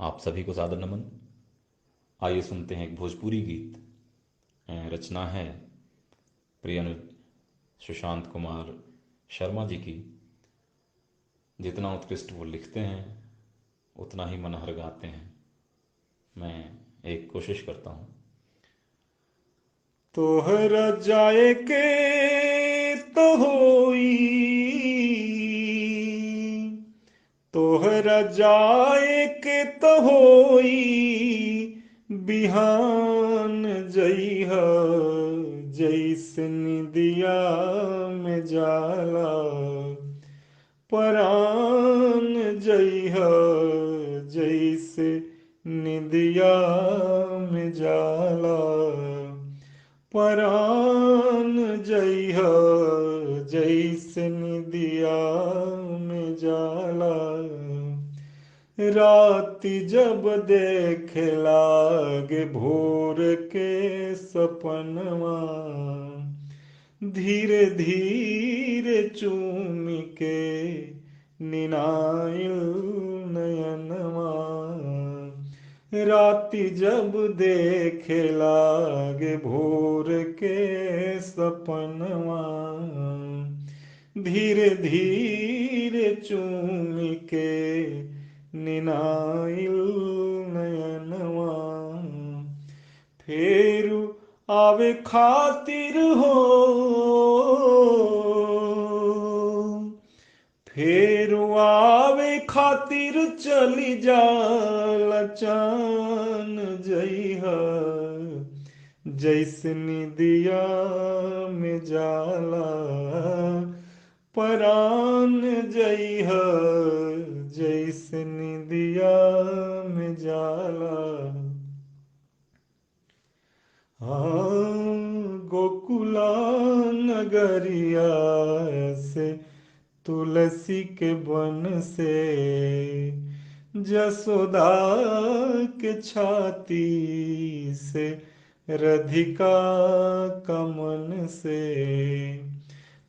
आप सभी को सादर नमन। आइए सुनते हैं एक भोजपुरी गीत। रचना है प्रिय अनुज सुशांत कुमार शर्मा जी की। जितना उत्कृष्ट वो लिखते हैं उतना ही मनहर गाते हैं। मैं एक कोशिश करता हूँ। तोहरा जाए के तो होई, तोहरा जाए के तो होई, बिहान जइहा जैसे निदिया में जाला, परान जइहा जैसे निदिया में जाला, परान जइहा जैसे निदिया में जाला। राति जब देखे लागे भोर के सपनवा, धीरे धीरे चूमी के निनाइल नयनवा। राति जब देखे लागे भोर के सपनवा, धीरे धीरे चूमी के निनाइल नयनवा। फेरू आवे खातिर हो, फेरू आवे खातिर चली जाला चान जइहा जैसे निदिया में जाला, परान जइहा जैसे निदिया में जाला। गोकुला नगरिया से तुलसी के वन से, जसोदा के छाती से, राधिका का मन से।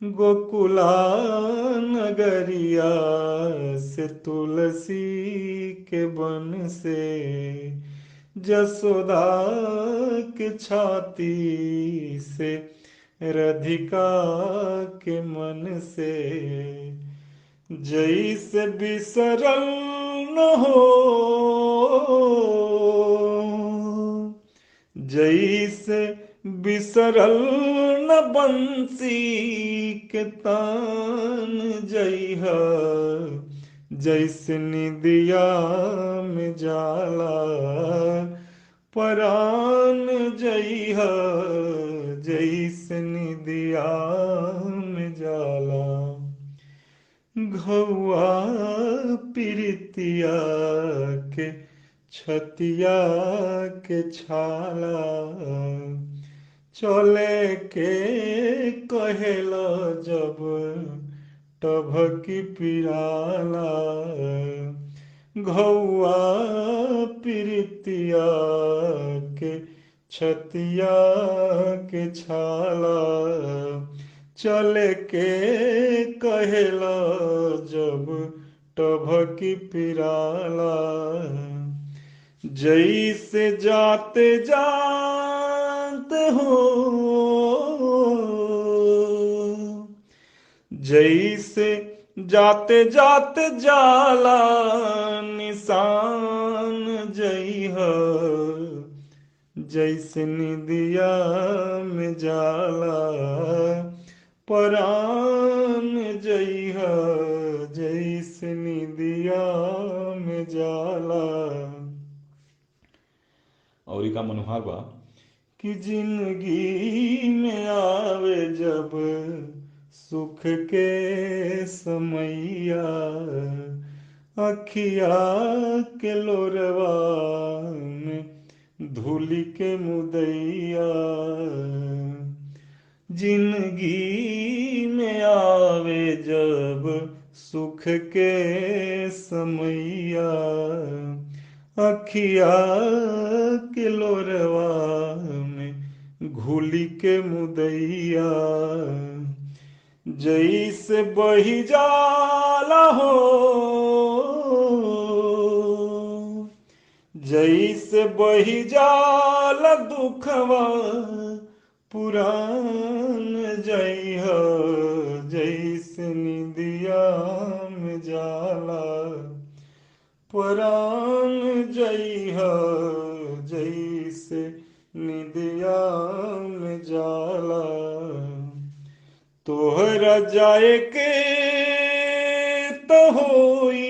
गोकुला नगरिया से तुलसी के वन से, जसोदा के छाती से, राधिका के मन से। जैसे बिसरल न हो, जैसे बिसरल न बंसी के तान जइहा जैसे निदिया में जाला, परान जइहा जैसे निदिया में जाला। घौआ प्रीतिया के छतिया के छाला, चले के कहेला जब टभकी पिराला। घौआ प्रीतिया के छतिया के छाला, चले के कहेला जब टभकी पिराला। जैसे जाते जानते हो, जैसे जाते जाते जाला निशान जइहा जैसे निदिया में जाला, परान जइहा जैसे निदिया में जाला। और का मनोहार बा कि जिंदगी में आवे जब सुख के समैया, अखिया के लोरवा में धूलि के मुदैया। जिंदगी में आवे जब सुख के समैया, अखिया के लोरवा में घुली के मुदैया। जैसे बही जाला हो, जैसे बही जाला दुखवा पुरान जइह, जैसे निदिया में जाला पुरान जइह, जैसे निदिया में जाला। तोहरा जाए के तो होई,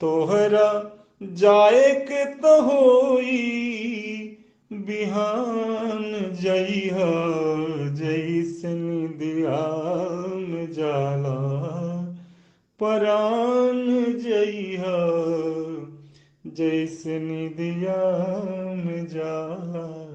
तोहरा जाए के तो होई, बिहान जइह, जैसे निदिया में जाला परान जइह, जैसे निदिया में जाला।